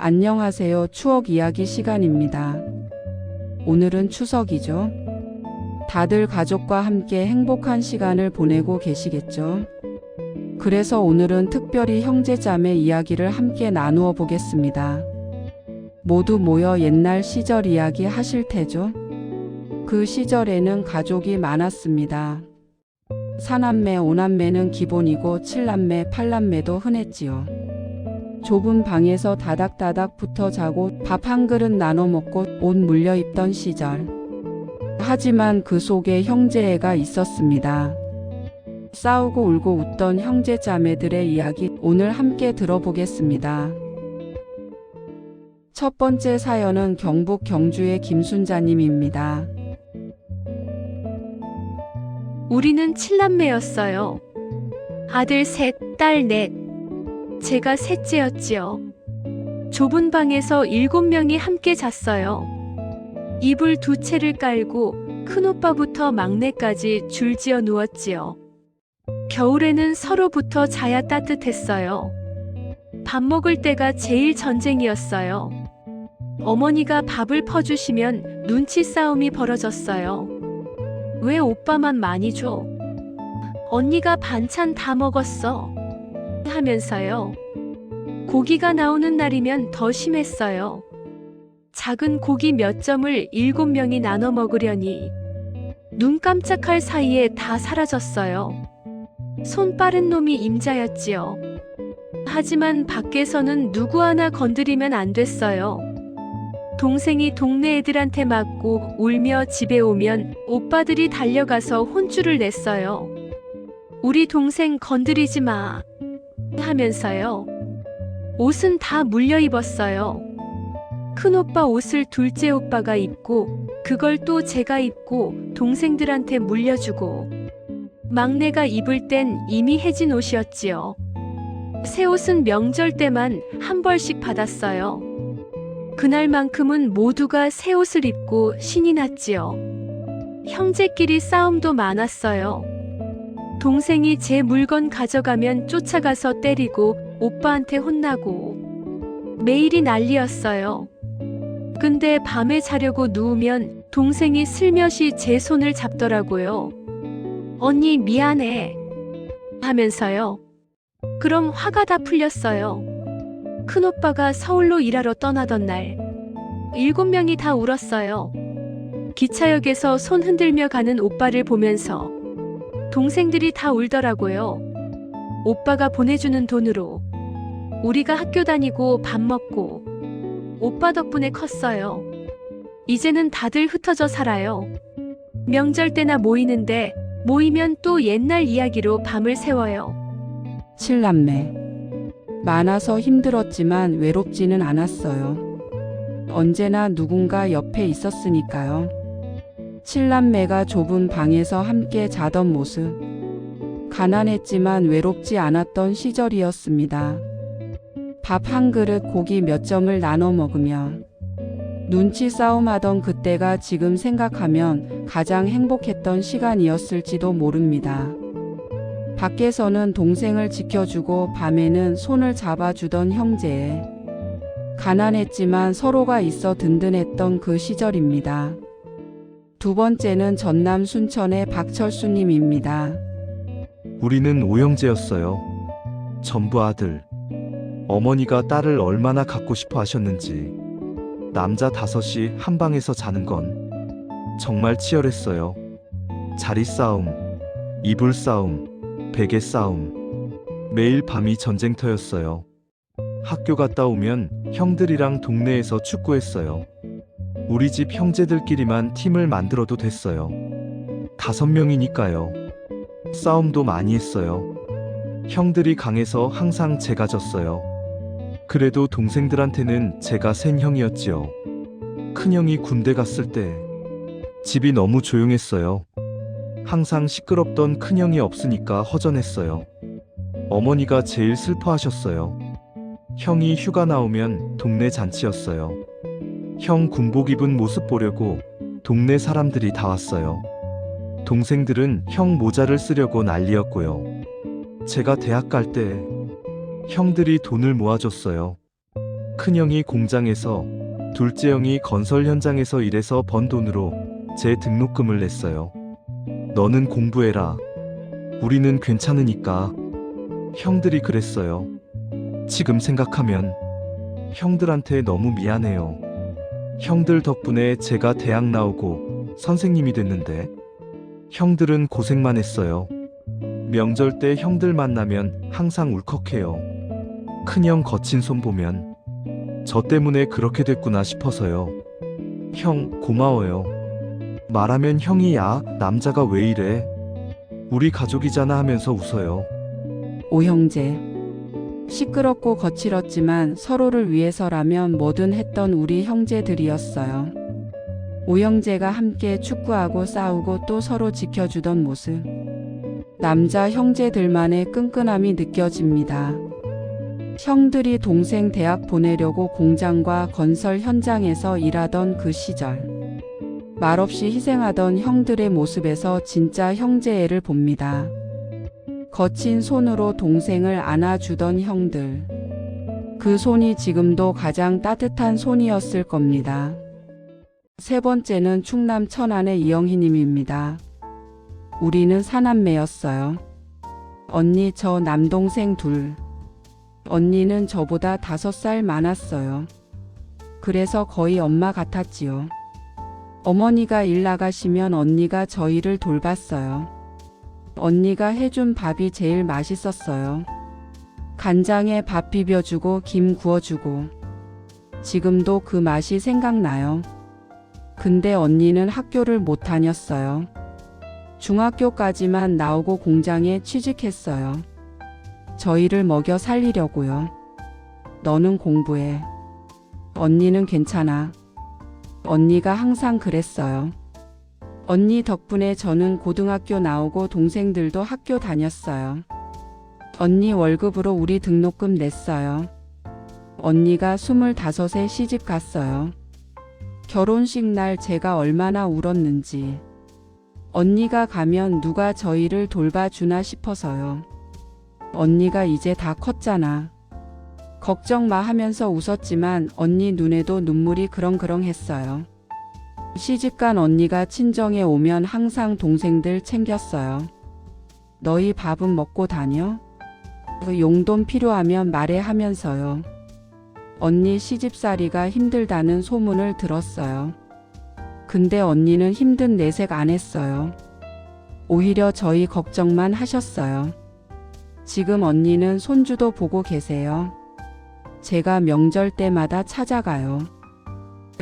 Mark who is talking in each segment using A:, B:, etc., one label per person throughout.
A: 안녕하세요. 추억 이야기 시간입니다. 오늘은 추석이죠. 다들 가족과 함께 행복한 시간을 보내고 계시겠죠. 그래서 오늘은 특별히 형제자매 이야기를 함께 나누어 보겠습니다. 모두 모여 옛날 시절 이야기 하실 테죠? 그 시절에는 가족이 많았습니다. 사남매, 오남매는 기본이고 칠남매, 팔남매도 흔했지요. 좁은 방에서 다닥다닥 붙어 자고 밥 한 그릇 나눠 먹고 옷 물려 입던 시절. 하지만 그 속에 형제애가 있었습니다. 싸우고 울고 웃던 형제자매들의 이야기 오늘 함께 들어보겠습니다. 첫 번째 사연은 경북 경주의 김순자님입니다.
B: 우리는 칠남매였어요. 아들 셋, 딸 넷. 제가 셋째였지요. 좁은 방에서 7명이 함께 잤어요. 이불 2채를 깔고 큰오빠부터 막내까지 줄지어 누웠지요. 겨울에는 서로부터 자야 따뜻했어요. 밥 먹을 때가 제일 전쟁이었어요. 어머니가 밥을 퍼주시면 눈치 싸움이 벌어졌어요. 왜 오빠만 많이 줘? 언니가 반찬 다 먹었어. 하면서요. 고기가 나오는 날이면 더 심했어요. 작은 고기 몇 점을 7명이 나눠 먹으려니 눈 깜짝할 사이에 다 사라졌어요. 손 빠른 놈이 임자였지요. 하지만 밖에서는 누구 하나 건드리면 안 됐어요. 동생이 동네 애들한테 맞고 울며 집에 오면 오빠들이 달려가서 혼쭐을 냈어요. 우리 동생 건드리지 마. 하면서요. 옷은 다 물려 입었어요. 큰오빠 옷을 둘째 오빠가 입고 그걸 또 제가 입고 동생들한테 물려주고 막내가 입을 땐 이미 해진 옷이었지요. 새 옷은 명절 때만 한 벌씩 받았어요. 그날만큼은 모두가 새 옷을 입고 신이 났지요. 형제끼리 싸움도 많았어요. 동생이 제 물건 가져가면 쫓아가서 때리고 오빠한테 혼나고 매일이 난리였어요. 근데 밤에 자려고 누우면 동생이 슬며시 제 손을 잡더라고요. 언니 미안해 하면서요. 그럼 화가 다 풀렸어요. 큰오빠가 서울로 일하러 떠나던 날 7명이 다 울었어요. 기차역에서 손 흔들며 가는 오빠를 보면서 동생들이 다 울더라고요. 오빠가 보내주는 돈으로 우리가 학교 다니고 밥 먹고 오빠 덕분에 컸어요. 이제는 다들 흩어져 살아요. 명절 때나 모이는데 모이면 또 옛날 이야기로 밤을 새워요.
A: 칠남매. 많아서 힘들었지만 외롭지는 않았어요. 언제나 누군가 옆에 있었으니까요. 칠남매가 좁은 방에서 함께 자던 모습. 가난했지만 외롭지 않았던 시절이었습니다. 밥 한 그릇 고기 몇 점을 나눠 먹으며 눈치 싸움하던 그때가 지금 생각하면 가장 행복했던 시간이었을지도 모릅니다. 밖에서는 동생을 지켜주고 밤에는 손을 잡아주던 형제에 가난했지만 서로가 있어 든든했던 그 시절입니다. 두 번째는 전남 순천의 박철수님입니다.
C: 우리는 5형제였어요. 전부 아들. 어머니가 딸을 얼마나 갖고 싶어 하셨는지 남자 5이 한 방에서 자는 건 정말 치열했어요. 자리 싸움, 이불 싸움, 베개 싸움. 매일 밤이 전쟁터였어요. 학교 갔다 오면 형들이랑 동네에서 축구했어요. 우리 집 형제들끼리만 팀을 만들어도 됐어요. 5명이니까요. 싸움도 많이 했어요. 형들이 강해서 항상 제가 졌어요. 그래도 동생들한테는 제가 센 형이었지요. 큰형이 군대 갔을 때 집이 너무 조용했어요. 항상 시끄럽던 큰형이 없으니까 허전했어요. 어머니가 제일 슬퍼하셨어요. 형이 휴가 나오면 동네 잔치였어요. 형 군복 입은 모습 보려고 동네 사람들이 다 왔어요. 동생들은 형 모자를 쓰려고 난리였고요. 제가 대학 갈 때 형들이 돈을 모아줬어요. 큰형이 공장에서, 둘째 형이 건설 현장에서 일해서 번 돈으로 제 등록금을 냈어요. 너는 공부해라. 우리는 괜찮으니까. 형들이 그랬어요. 지금 생각하면 형들한테 너무 미안해요. 형들 덕분에 제가 대학 나오고 선생님이 됐는데 형들은 고생만 했어요. 명절 때 형들 만나면 항상 울컥해요. 큰형 거친 손 보면 저 때문에 그렇게 됐구나 싶어서요. 형, 고마워요. 말하면 형이 야, 남자가 왜 이래? 우리 가족이잖아 하면서 웃어요.
A: 오형제. 시끄럽고 거칠었지만 서로를 위해서라면 뭐든 했던 우리 형제들이었어요. 오형제가 함께 축구하고 싸우고 또 서로 지켜주던 모습. 남자 형제들만의 끈끈함이 느껴집니다. 형들이 동생 대학 보내려고 공장과 건설 현장에서 일하던 그 시절. 말없이 희생하던 형들의 모습에서 진짜 형제애를 봅니다. 거친 손으로 동생을 안아주던 형들. 그 손이 지금도 가장 따뜻한 손이었을 겁니다. 세 번째는 충남 천안의 이영희님입니다. 우리는 사남매였어요. 언니 저 남동생 둘. 언니는 저보다 5살 많았어요. 그래서 거의 엄마 같았지요. 어머니가 일 나가시면 언니가 저희를 돌봤어요. 언니가 해준 밥이 제일 맛있었어요. 간장에 밥 비벼주고 김 구워주고. 지금도 그 맛이 생각나요. 근데 언니는 학교를 못 다녔어요. 중학교까지만 나오고 공장에 취직했어요. 저희를 먹여 살리려고요. 너는 공부해. 언니는 괜찮아. 언니가 항상 그랬어요. 언니 덕분에 저는 고등학교 나오고 동생들도 학교 다녔어요. 언니 월급으로 우리 등록금 냈어요. 언니가 25에 시집 갔어요. 결혼식 날 제가 얼마나 울었는지. 언니가 가면 누가 저희를 돌봐주나 싶어서요. 언니가 이제 다 컸잖아. 걱정 마 하면서 웃었지만 언니 눈에도 눈물이 그렁그렁했어요. 시집간 언니가 친정에 오면 항상 동생들 챙겼어요. 너희 밥은 먹고 다녀? 용돈 필요하면 말해 하면서요. 언니 시집살이가 힘들다는 소문을 들었어요. 근데 언니는 힘든 내색 안 했어요. 오히려 저희 걱정만 하셨어요. 지금 언니는 손주도 보고 계세요. 제가 명절 때마다 찾아가요.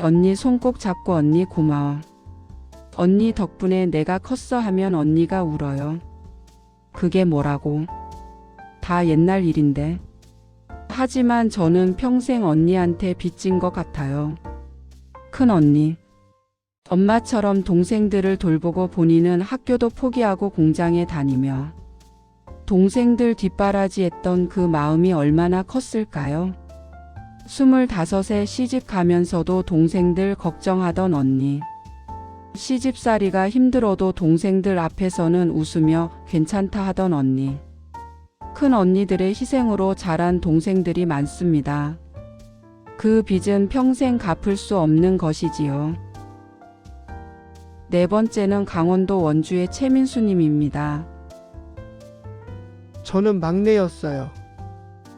A: 언니 손 꼭 잡고 언니 고마워. 언니 덕분에 내가 컸어 하면 언니가 울어요. 그게 뭐라고? 다 옛날 일인데. 하지만 저는 평생 언니한테 빚진 것 같아요. 큰 언니. 엄마처럼 동생들을 돌보고 본인은 학교도 포기하고 공장에 다니며 동생들 뒷바라지했던 그 마음이 얼마나 컸을까요? 25에 시집 가면서도 동생들 걱정하던 언니. 시집살이가 힘들어도 동생들 앞에서는 웃으며 괜찮다 하던 언니. 큰 언니들의 희생으로 자란 동생들이 많습니다. 그 빚은 평생 갚을 수 없는 것이지요. 네 번째는 강원도 원주의 최민수님입니다.
D: 저는 막내였어요.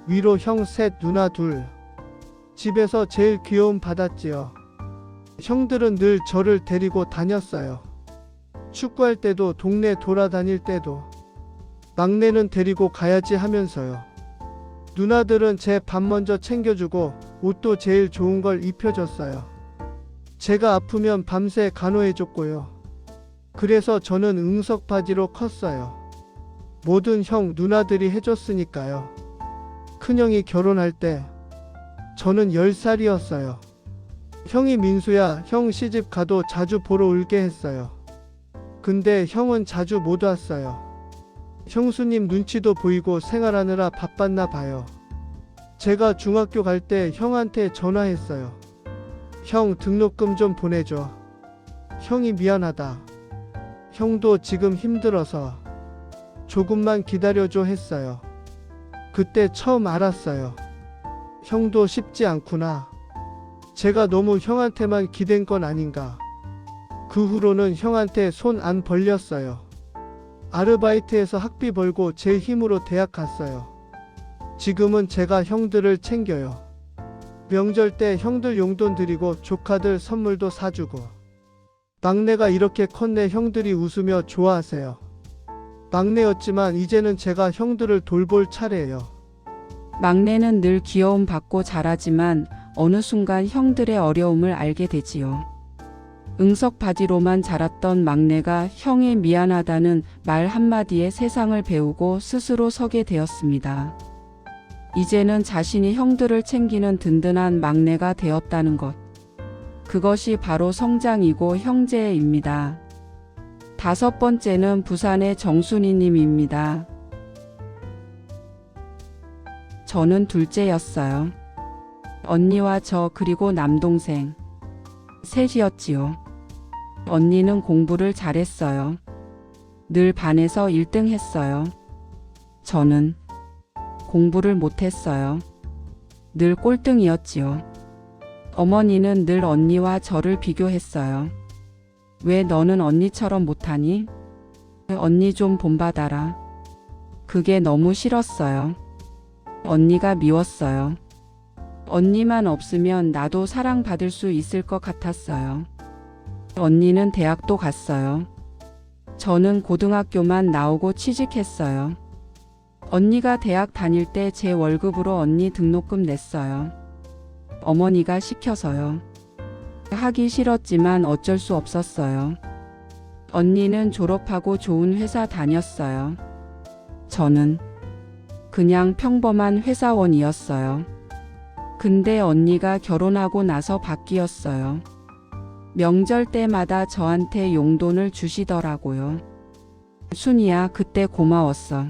D: 위로 형 셋, 누나 둘. 집에서 제일 귀여움 받았지요. 형들은 늘 저를 데리고 다녔어요. 축구할 때도 동네 돌아다닐 때도 막내는 데리고 가야지 하면서요. 누나들은 제 밥 먼저 챙겨주고 옷도 제일 좋은 걸 입혀줬어요. 제가 아프면 밤새 간호해줬고요. 그래서 저는 응석바지로 컸어요. 모든 형 누나들이 해줬으니까요. 큰형이 결혼할 때 저는 10살이었어요. 형이 민수야, 형 시집 가도 자주 보러 올게 했어요. 근데 형은 자주 못 왔어요. 형수님 눈치도 보이고 생활하느라 바빴나 봐요. 제가 중학교 갈 때 형한테 전화했어요. 형 등록금 좀 보내줘. 형이 미안하다. 형도 지금 힘들어서 조금만 기다려줘 했어요. 그때 처음 알았어요. 형도 쉽지 않구나. 제가 너무 형한테만 기댄 건 아닌가. 그 후로는 형한테 손 안 벌렸어요. 아르바이트해서 학비 벌고 제 힘으로 대학 갔어요. 지금은 제가 형들을 챙겨요. 명절 때 형들 용돈 드리고 조카들 선물도 사주고. 막내가 이렇게 컸네. 형들이 웃으며 좋아하세요. 막내였지만 이제는 제가 형들을 돌볼 차례예요.
A: 막내는 늘 귀여움 받고 자라지만 어느 순간 형들의 어려움을 알게 되지요. 응석바지로만 자랐던 막내가 형의 미안하다는 말 한마디에 세상을 배우고 스스로 서게 되었습니다. 이제는 자신이 형들을 챙기는 든든한 막내가 되었다는 것. 그것이 바로 성장이고 형제입니다. 5번째는 부산의 정순이님입니다. 저는 둘째였어요. 언니와 저 그리고 남동생. 셋이었지요. 언니는 공부를 잘했어요. 늘 반에서 1등 했어요. 저는 공부를 못했어요. 늘 꼴등이었지요. 어머니는 늘 언니와 저를 비교했어요. 왜 너는 언니처럼 못하니? 언니 좀 본받아라. 그게 너무 싫었어요. 언니가 미웠어요. 언니만 없으면 나도 사랑받을 수 있을 것 같았어요. 언니는 대학도 갔어요. 저는 고등학교만 나오고 취직했어요. 언니가 대학 다닐 때 제 월급으로 언니 등록금 냈어요. 어머니가 시켜서요. 하기 싫었지만 어쩔 수 없었어요. 언니는 졸업하고 좋은 회사 다녔어요. 저는 그냥 평범한 회사원이었어요. 근데 언니가 결혼하고 나서 바뀌었어요. 명절 때마다 저한테 용돈을 주시더라고요. 순이야, 그때 고마웠어.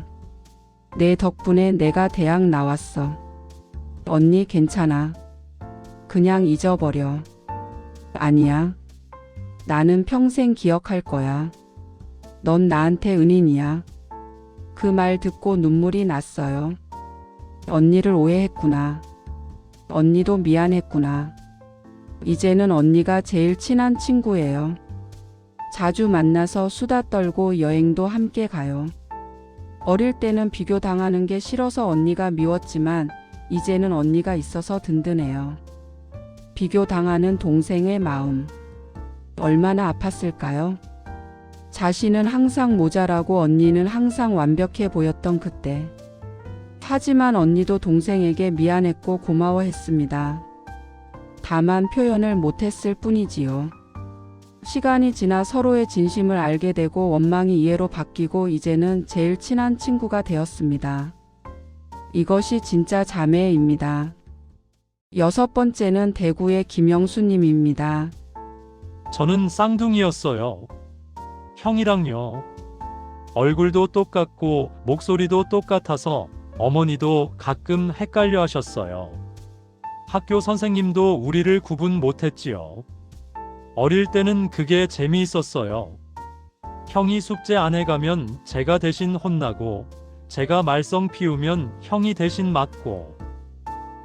A: 내 덕분에 내가 대학 나왔어. 언니 괜찮아. 그냥 잊어버려. 아니야. 나는 평생 기억할 거야. 넌 나한테 은인이야. 그 말 듣고 눈물이 났어요. 언니를 오해했구나. 언니도 미안했구나. 이제는 언니가 제일 친한 친구예요. 자주 만나서 수다 떨고 여행도 함께 가요. 어릴 때는 비교당하는 게 싫어서 언니가 미웠지만 이제는 언니가 있어서 든든해요. 비교당하는 동생의 마음. 얼마나 아팠을까요? 자신은 항상 모자라고 언니는 항상 완벽해 보였던 그때. 하지만 언니도 동생에게 미안했고 고마워했습니다. 다만 표현을 못했을 뿐이지요. 시간이 지나 서로의 진심을 알게 되고 원망이 이해로 바뀌고 이제는 제일 친한 친구가 되었습니다. 이것이 진짜 자매입니다. 6번째는 대구의 김영수님입니다.
E: 저는 쌍둥이였어요. 형이랑요. 얼굴도 똑같고 목소리도 똑같아서 어머니도 가끔 헷갈려 하셨어요. 학교 선생님도 우리를 구분 못했지요. 어릴 때는 그게 재미있었어요. 형이 숙제 안 해가면 제가 대신 혼나고, 제가 말썽 피우면 형이 대신 맞고,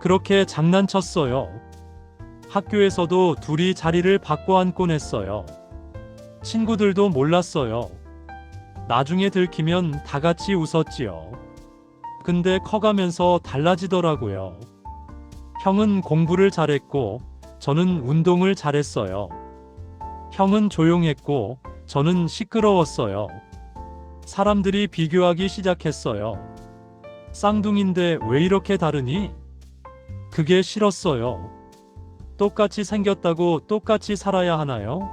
E: 그렇게 장난쳤어요. 학교에서도 둘이 자리를 바꿔 앉곤 했어요. 친구들도 몰랐어요. 나중에 들키면 다 같이 웃었지요. 근데 커가면서 달라지더라고요. 형은 공부를 잘했고, 저는 운동을 잘했어요. 형은 조용했고, 저는 시끄러웠어요. 사람들이 비교하기 시작했어요. 쌍둥이인데 왜 이렇게 다르니? 그게 싫었어요. 똑같이 생겼다고 똑같이 살아야 하나요?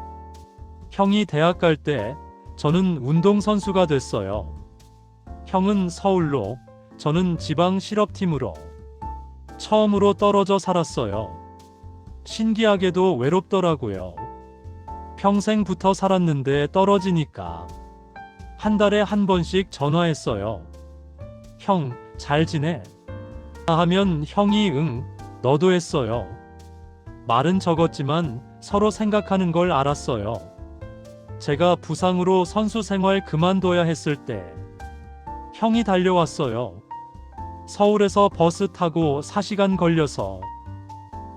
E: 형이 대학 갈 때 저는 운동선수가 됐어요. 형은 서울로, 저는 지방 실업팀으로. 처음으로 떨어져 살았어요. 신기하게도 외롭더라고요. 평생 붙어 살았는데 떨어지니까. 한 달에 한 번씩 전화했어요. 형, 잘 지내? 하면 형이 응, 너도 했어요. 말은 적었지만 서로 생각하는 걸 알았어요. 제가 부상으로 선수 생활 그만둬야 했을 때 형이 달려왔어요. 서울에서 버스 타고 4시간 걸려서.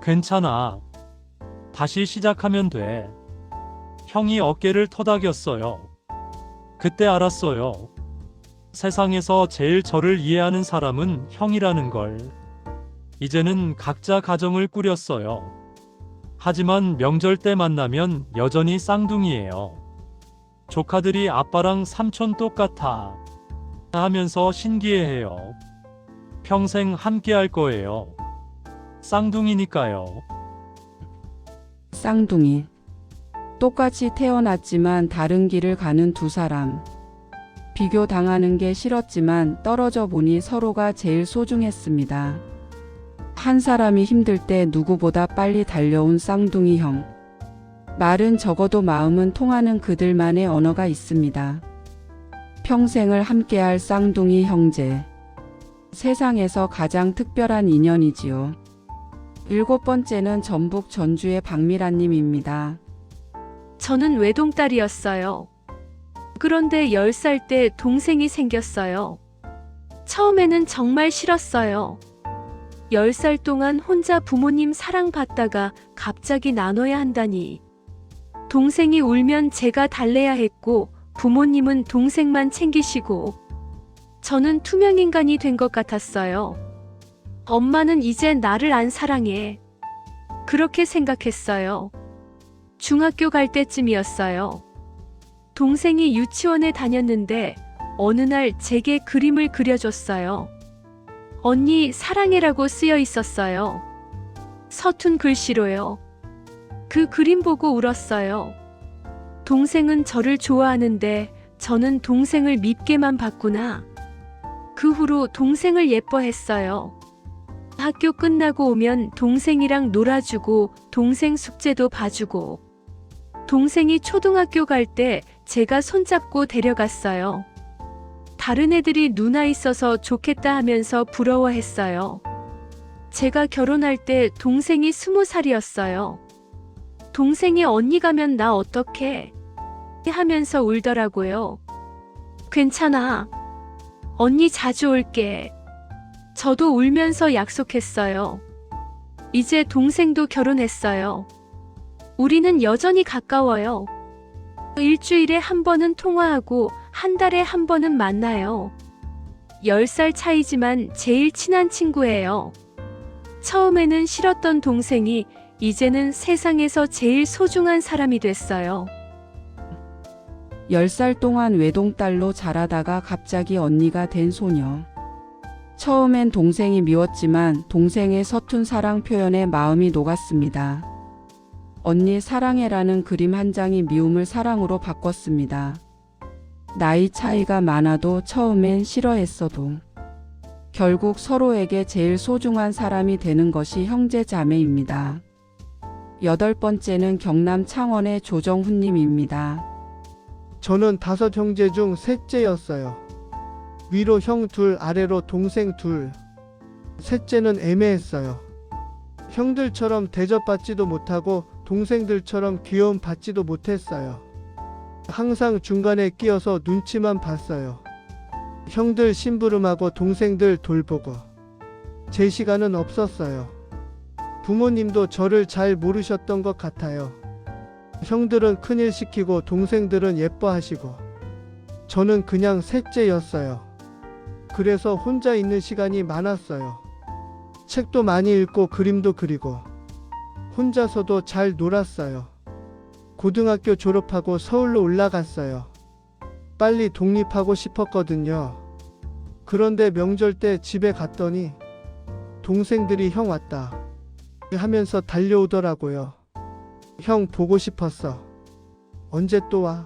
E: 괜찮아. 다시 시작하면 돼. 형이 어깨를 토닥였어요. 그때 알았어요. 세상에서 제일 저를 이해하는 사람은 형이라는 걸. 이제는 각자 가정을 꾸렸어요. 하지만 명절 때 만나면 여전히 쌍둥이에요. 조카들이 아빠랑 삼촌 똑같아 하면서 신기해해요. 평생 함께 할 거예요. 쌍둥이니까요.
A: 쌍둥이. 똑같이 태어났지만 다른 길을 가는 두 사람. 비교당하는 게 싫었지만 떨어져 보니 서로가 제일 소중했습니다. 한 사람이 힘들 때 누구보다 빨리 달려온 쌍둥이 형. 말은 적어도 마음은 통하는 그들만의 언어가 있습니다. 평생을 함께할 쌍둥이 형제. 세상에서 가장 특별한 인연이지요. 7번째는 전북 전주의 박미라님입니다.
B: 저는 외동딸이었어요. 그런데 10살 때 동생이 생겼어요. 처음에는 정말 싫었어요. 10살 동안 혼자 부모님 사랑받다가 갑자기 나눠야 한다니. 동생이 울면 제가 달래야 했고, 부모님은 동생만 챙기시고, 저는 투명인간이 된 것 같았어요. 엄마는 이제 나를 안 사랑해. 그렇게 생각했어요. 중학교 갈 때쯤이었어요. 동생이 유치원에 다녔는데 어느 날 제게 그림을 그려줬어요. 언니 사랑해라고 쓰여 있었어요. 서툰 글씨로요. 그 그림 보고 울었어요. 동생은 저를 좋아하는데 저는 동생을 밉게만 봤구나. 그 후로 동생을 예뻐했어요. 학교 끝나고 오면 동생이랑 놀아주고 동생 숙제도 봐주고, 동생이 초등학교 갈 때 제가 손잡고 데려갔어요. 다른 애들이 누나 있어서 좋겠다 하면서 부러워했어요. 제가 결혼할 때 동생이 20살이었어요. 동생이 언니 가면 나 어떡해? 하면서 울더라고요. 괜찮아. 언니 자주 올게. 저도 울면서 약속했어요. 이제 동생도 결혼했어요. 우리는 여전히 가까워요. 일주일에 한 번은 통화하고 한 달에 한 번은 만나요. 10살 차이지만 제일 친한 친구예요. 처음에는 싫었던 동생이 이제는 세상에서 제일 소중한 사람이 됐어요.
A: 10살 동안 외동딸로 자라다가 갑자기 언니가 된 소녀. 처음엔 동생이 미웠지만 동생의 서툰 사랑 표현에 마음이 녹았습니다. 언니 사랑해라는 그림 한 장이 미움을 사랑으로 바꿨습니다. 나이 차이가 많아도 처음엔 싫어했어도 결국 서로에게 제일 소중한 사람이 되는 것이 형제 자매입니다. 8번째는 경남 창원의 조정훈님입니다.
D: 저는 5 형제 중 셋째였어요. 위로 형 둘, 아래로 동생 둘. 셋째는 애매했어요. 형들처럼 대접받지도 못하고 동생들처럼 귀여움 받지도 못했어요. 항상 중간에 끼어서 눈치만 봤어요. 형들 심부름하고 동생들 돌보고. 제 시간은 없었어요. 부모님도 저를 잘 모르셨던 것 같아요. 형들은 큰일 시키고 동생들은 예뻐하시고 저는 그냥 셋째였어요. 그래서 혼자 있는 시간이 많았어요. 책도 많이 읽고 그림도 그리고 혼자서도 잘 놀았어요. 고등학교 졸업하고 서울로 올라갔어요. 빨리 독립하고 싶었거든요. 그런데 명절 때 집에 갔더니 동생들이 형 왔다 하면서 달려오더라고요. 형 보고 싶었어. 언제 또 와?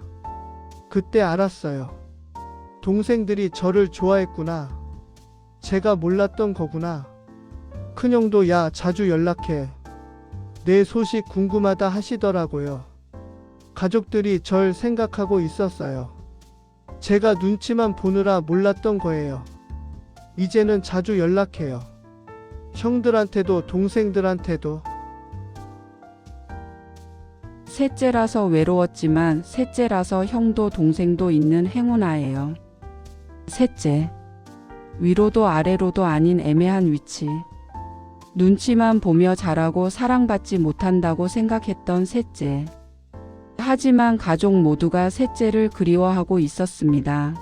D: 그때 알았어요. 동생들이 저를 좋아했구나. 제가 몰랐던 거구나. 큰형도 야 자주 연락해. 내 소식 궁금하다 하시더라고요. 가족들이 절 생각하고 있었어요. 제가 눈치만 보느라 몰랐던 거예요. 이제는 자주 연락해요. 형들한테도 동생들한테도.
A: 셋째라서 외로웠지만 셋째라서 형도 동생도 있는 행운아예요. 셋째. 위로도 아래로도 아닌 애매한 위치. 눈치만 보며 자라고 사랑받지 못한다고 생각했던 셋째. 하지만 가족 모두가 셋째를 그리워하고 있었습니다.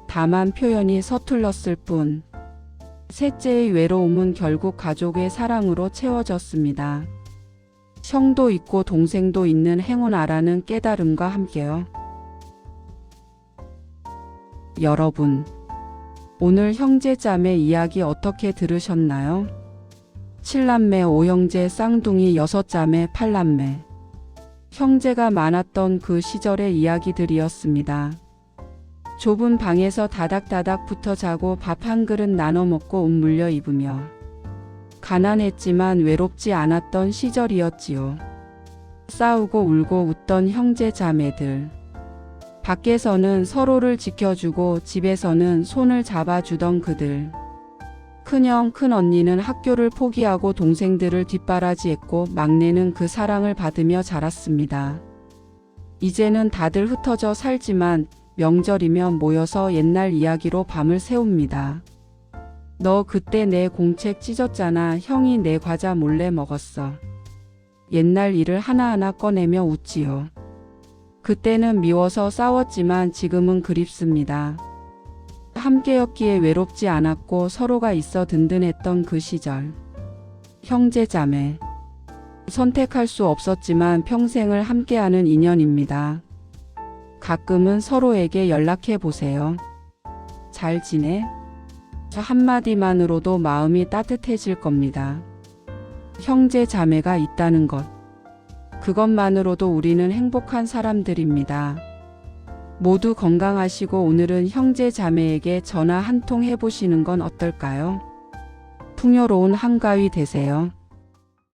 A: 다만 표현이 서툴렀을 뿐. 셋째의 외로움은 결국 가족의 사랑으로 채워졌습니다. 형도 있고 동생도 있는 행운아라는 깨달음과 함께요. 여러분, 오늘 형제자매 이야기 어떻게 들으셨나요? 7남매 5형제 쌍둥이 6자매 8남매. 형제가 많았던 그 시절의 이야기들이었습니다. 좁은 방에서 다닥다닥 붙어 자고 밥 한 그릇 나눠 먹고 옷 물려 입으며 가난했지만 외롭지 않았던 시절이었지요. 싸우고 울고 웃던 형제 자매들. 밖에서는 서로를 지켜주고 집에서는 손을 잡아주던 그들. 큰형, 큰언니는 학교를 포기하고 동생들을 뒷바라지했고 막내는 그 사랑을 받으며 자랐습니다. 이제는 다들 흩어져 살지만 명절이면 모여서 옛날 이야기로 밤을 새웁니다. 너 그때 내 공책 찢었잖아. 형이 내 과자 몰래 먹었어. 옛날 일을 하나하나 꺼내며 웃지요. 그때는 미워서 싸웠지만 지금은 그립습니다. 함께였기에 외롭지 않았고 서로가 있어 든든했던 그 시절. 형제자매. 선택할 수 없었지만 평생을 함께하는 인연입니다. 가끔은 서로에게 연락해 보세요. 잘 지내? 저 한마디만으로도 마음이 따뜻해질 겁니다. 형제 자매가 있다는 것. 그것만으로도 우리는 행복한 사람들입니다. 모두 건강하시고 오늘은 형제 자매에게 전화 한 통 해보시는 건 어떨까요? 풍요로운 한가위 되세요.